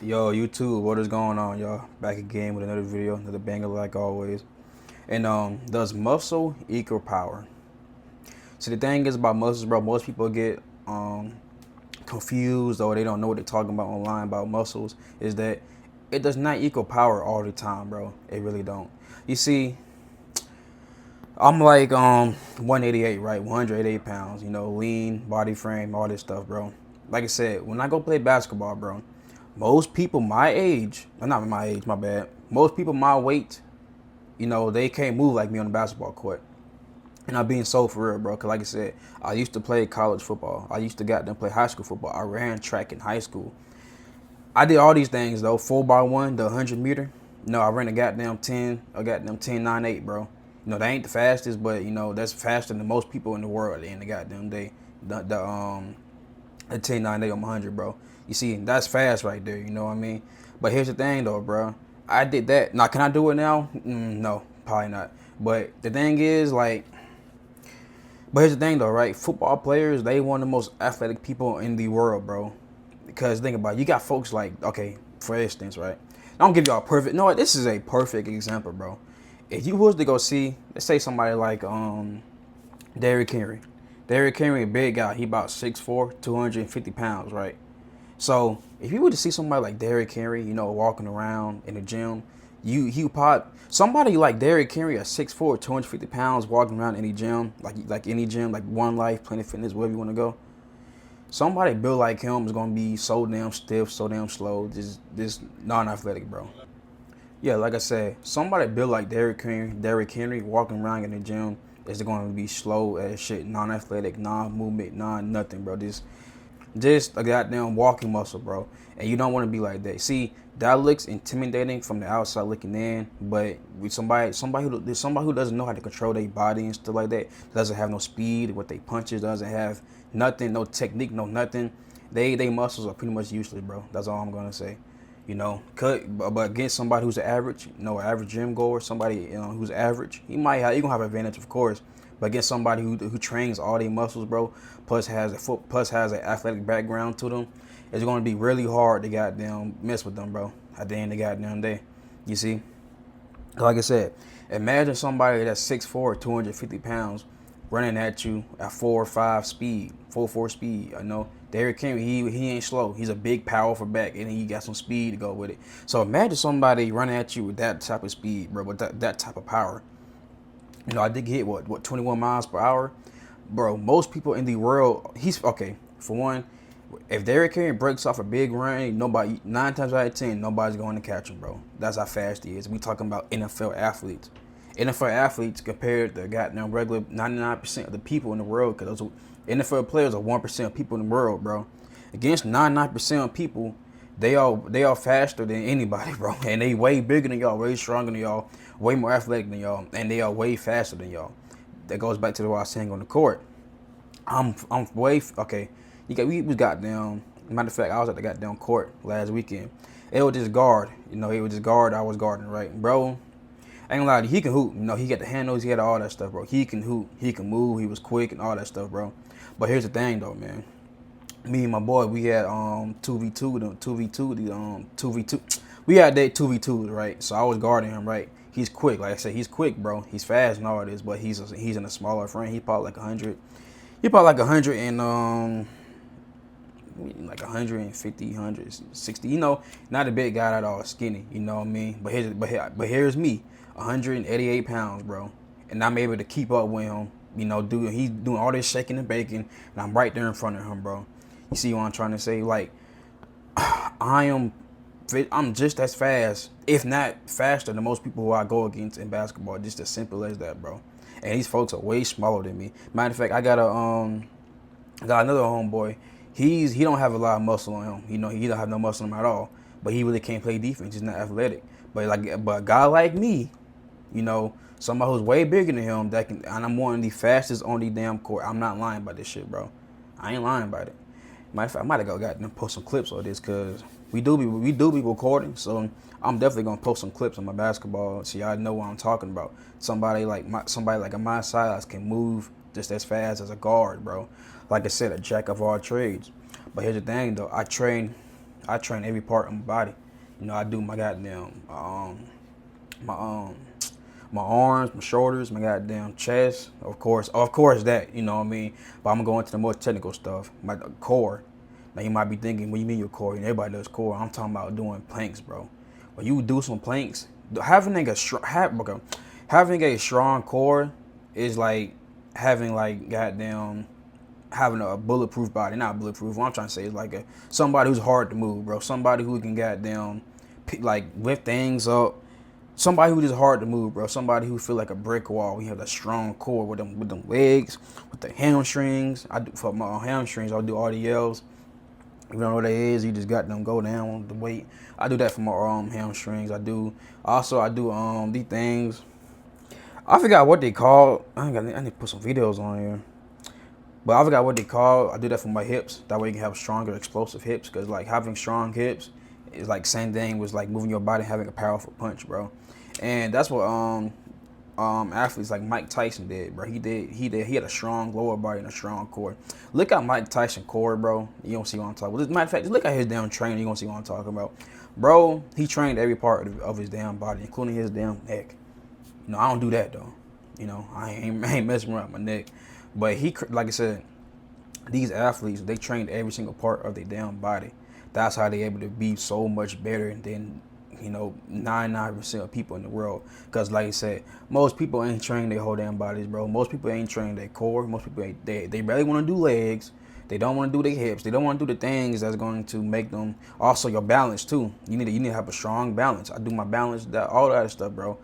Yo, YouTube, what is going on, y'all? Back again with another video, another banger like always. And does muscle equal power? See, the thing is about muscles, bro. Most people get confused or they don't know what they're talking about online about muscles. Is that it does not equal power all the time, bro. It really don't. You see, I'm like 188, right? 188 pounds. You know, lean body frame, all this stuff, bro. Like I said, when I go play basketball, bro, most people my age, not my age, my bad. Most people my weight, you know, they can't move like me on the basketball court. And I'm being so for real, bro. Cause like I said, I used to play college football. I used to goddamn play high school football. I ran track in high school. I did all these things though. 4x1, the 100 meter. No, I ran a goddamn 10, a goddamn 10.98, bro. You know, that ain't the fastest, but you know, that's faster than most people in the world in the goddamn day. The 10.98 on my 100, bro. You see, that's fast right there, you know what I mean? But here's the thing though, bro. I did that. Now, can I do it now? No, probably not. But the thing is, like, but here's the thing though, right? Football players, they one of the most athletic people in the world, bro. Because think about it, you got folks like, okay, for instance, right? I don't give y'all a perfect, no, this is a perfect example, bro. If you was to go see, let's say somebody like Derrick Henry. Derrick Henry, a big guy, he about 6'4", 250 pounds, right? So if you were to see somebody like Derrick Henry, you know, walking around in the gym, you probably somebody like Derrick Henry at 6'4", 250 pounds, walking around any gym, like any gym, like One Life, Planet Fitness, wherever you want to go. Somebody built like him is gonna be so damn stiff, so damn slow, just non-athletic, bro. Yeah, like I said, somebody built like Derrick Henry walking around in the gym is going to be slow as shit, non-athletic, non-movement, non-nothing, bro. Just a goddamn walking muscle, bro. And you don't want to be like that. See, that looks intimidating from the outside looking in, but with somebody who doesn't know how to control their body and stuff like that, doesn't have no speed with their punches, doesn't have nothing, no technique, no nothing. They muscles are pretty much useless, bro. That's all I'm gonna say. You know, but against somebody who's average, you know, average gym goer, somebody who's average, he gonna have an advantage, of course. But against somebody who trains all their muscles, bro, plus has an athletic background to them, it's gonna be really hard to goddamn mess with them, bro. At the end of the goddamn day, you see. Like I said, imagine somebody that's 6'4", 250 pounds, running at you at 4.5 speed, 4.4 speed. I know Derrick Henry, he ain't slow. He's a big, powerful back, and he got some speed to go with it. So imagine somebody running at you with that type of speed, bro, with that type of power. You know, I did hit what 21 miles per hour, bro. Most people in the world, he's okay. For one, if Derrick Henry breaks off a big run, nobody 9 times out of 10, nobody's going to catch him, bro. That's how fast he is. We talking about NFL athletes. NFL athletes compared to goddamn regular 99% of the people in the world, because those NFL players are 1% of people in the world, bro. Against 99% of people, they are faster than anybody, bro. And they way bigger than y'all, way stronger than y'all, way more athletic than y'all, and they are way faster than y'all. That goes back to what I was saying on the court. I'm way okay. We got down. Matter of fact, I was at the goddamn court last weekend. It was just guard. You know, it was just guard. I was guarding, right, bro. I ain't gonna lie to you, he can hoop. You know, he got the handles, he had all that stuff, bro. He can hoop, he can move, he was quick and all that stuff, bro. But here's the thing, though, man. Me and my boy, we had 2v2, the 2v2. We had that 2v2, right? So I was guarding him, right? He's quick, like I said, he's quick, bro. He's fast and all this, but he's in a smaller frame. He probably like 100. He probably like 100 and like 150, 160. You know, not a big guy at all, skinny. You know what I mean? But here's me, 188 pounds, bro, and I'm able to keep up with him. You know, he's doing all this shaking and baking, and I'm right there in front of him, bro. You see what I'm trying to say? Like, I'm just as fast, if not faster, than most people who I go against in basketball. Just as simple as that, bro. And these folks are way smaller than me. Matter of fact, I got another homeboy. He don't have a lot of muscle on him. You know, he don't have no muscle on him at all. But he really can't play defense. He's not athletic. But a guy like me, you know, somebody who's way bigger than him, and I'm one of the fastest on the damn court. I'm not lying about this shit, bro. I ain't lying about it. Matter of fact, I might have got them post some clips of this, because we do be recording. So I'm definitely gonna post some clips on my basketball so y'all know what I'm talking about. Somebody like my size can move just as fast as a guard, bro. Like I said, a jack of all trades. But here's the thing, though. I train every part of my body. You know, I do my goddamn my my arms, my shoulders, my goddamn chest. Of course that, you know what I mean? But I'm gonna go into the more technical stuff. My core. Now you might be thinking, what do you mean your core? And everybody does core. I'm talking about doing planks, bro. When you do some planks, having a strong core is like having like goddamn having a bulletproof body. Not bulletproof. What I'm trying to say is like somebody who's hard to move, bro. Somebody who can goddamn like lift things up. Somebody who just hard to move, bro. Somebody who feel like a brick wall. We have that strong core with them legs, with the hamstrings. I do for my hamstrings. I'll do RDLs. If you don't know what that is, you just got them go down with the weight. I do that for my hamstrings. I do these things. I forgot what they call. I need to put some videos on here. But I forgot what they call. I do that for my hips. That way you can have stronger, explosive hips. Cause like having strong hips is like same thing with like moving your body, having a powerful punch, bro. And that's what athletes like Mike Tyson did, bro. He had a strong lower body and a strong core. Look at Mike Tyson core, bro. You don't see what I'm talking about. Matter of fact, just look at his damn training. You gonna see what I'm talking about, bro. He trained every part of his damn body, including his damn neck. You know, I don't do that though. You know, I ain't messing around my neck. But like I said, these athletes, they trained every single part of their damn body. That's how they able to be so much better than, 99% of people in the world. Because like I said, most people ain't trained their whole damn bodies, bro. Most people ain't trained their core. Most people they barely want to do legs. They don't want to do their hips. They don't want to do the things that's going to make them. Also, your balance too. You need to have a strong balance. I do my balance, all that stuff, bro.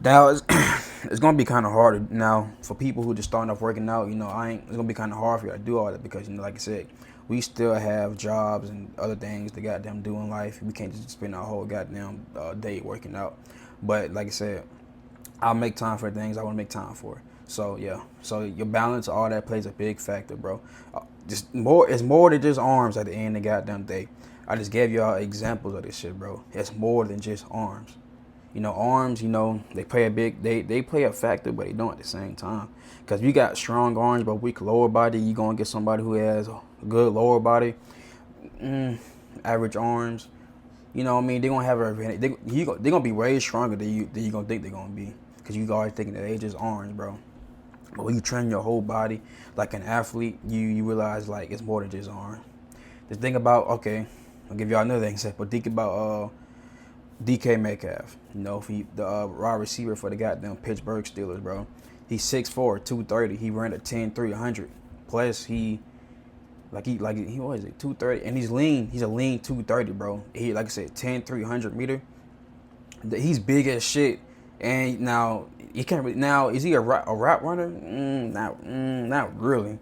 Now it's gonna be kind of hard now for people who just starting off working out. It's gonna be kind of hard for you to do all that because like I said, we still have jobs and other things to goddamn do in life. We can't just spend our whole goddamn day working out. But like I said, I'll make time for things I want to make time for. So yeah, so your balance, all that plays a big factor, bro. It's more than just arms at the end of the goddamn day. I just gave y'all examples of this shit, bro. It's more than just arms. Arms, they play they play a factor, but they don't at the same time. Because you got strong arms but weak lower body, you going to get somebody who has a good lower body, average arms. You know what I mean? They're going to have an advantage. They're going to be way stronger than you going to think they're going to be. Because you already thinking that they just arms, bro. But when you train your whole body like an athlete, you realize, like, it's more than just arms. Just think about, okay, I'll give y'all another example. Think about DK Metcalf, the wide receiver for the goddamn Pittsburgh Steelers, bro. He's 6'4", 230. He ran a 10.3 100. Plus he was it 230, and he's lean. He's a lean 230, bro. He, like I said, 10.3 100 meter. He's big as shit. And now he can't. Now is he a route runner? Not really.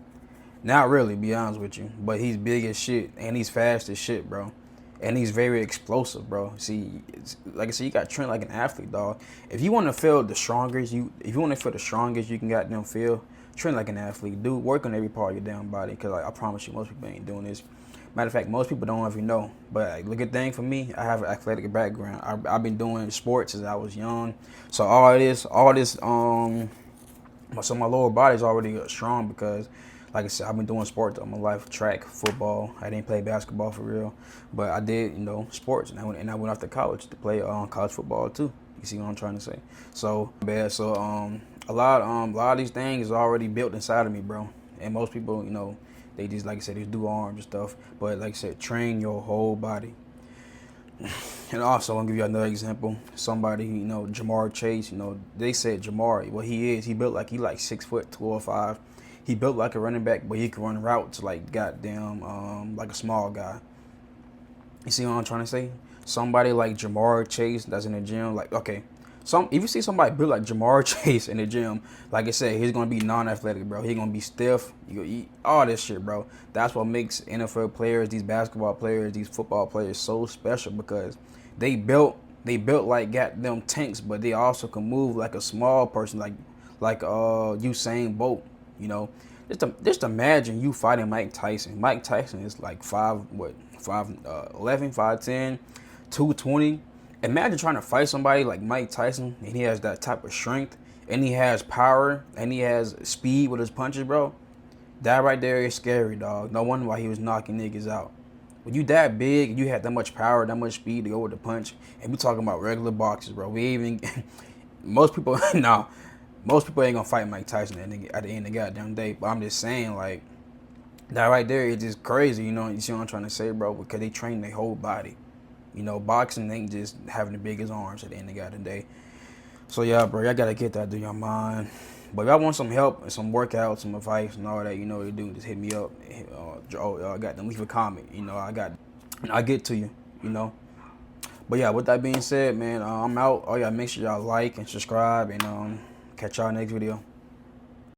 Not really, be honest with you. But he's big as shit, and he's fast as shit, bro. And he's very explosive, bro. See, like I said, you got to train like an athlete, dog. If you want to feel the strongest, you can goddamn feel, train like an athlete. Do work on every part of your damn body, because I promise you, most people ain't doing this. Matter of fact, most people don't even know. But look at thing for me, I have an athletic background. I've been doing sports since I was young. So so my lower body's already strong because, like I said, I've been doing sports all my life, track, football. I didn't play basketball for real, but I did, sports, and I went off to college to play college football too. You see what I'm trying to say? So bad. So a lot of these things is already built inside of me, bro. And most people, they just, like I said, they do arms and stuff. But like I said, train your whole body. And also, I'll give you another example. Somebody, Jamar Chase, they said Jamar, well, he built like, he like 6 foot 205. He built like a running back, but he can run routes like goddamn, like a small guy. You see what I'm trying to say? Somebody like Jamar Chase that's in the gym, like, okay, if you see somebody built like Jamar Chase in the gym, like I said, he's gonna be non-athletic, bro. He's gonna be stiff. You gonna eat all this shit, bro. That's what makes NFL players, these basketball players, these football players so special, because they built like goddamn tanks, but they also can move like a small person, like Usain Bolt. Just imagine you fighting Mike Tyson. Mike Tyson is like 5'11", 5'10", 220. Imagine trying to fight somebody like Mike Tyson, and he has that type of strength, and he has power, and he has speed with his punches, bro. That right there is scary, dog. No wonder why he was knocking niggas out when you that big, you have that much power, that much speed to go with the punch, and we talking about regular boxers, bro. We even most people nah, most people ain't gonna fight Mike Tyson at the end of the goddamn day. But I'm just saying, like, that right there is just crazy, you know. You see what I'm trying to say, bro? Because they train their whole body. You know, boxing ain't just having the biggest arms at the end of the goddamn day. So yeah, bro, y'all gotta get that through your mind. But if y'all want some help and some workouts, some advice and all that, you know what to do. Just hit me up. I got them. Leave a comment. You know, I get to you. You know. But yeah, with that being said, man, I'm out. Oh yeah, make sure y'all like and subscribe, and catch y'all next video.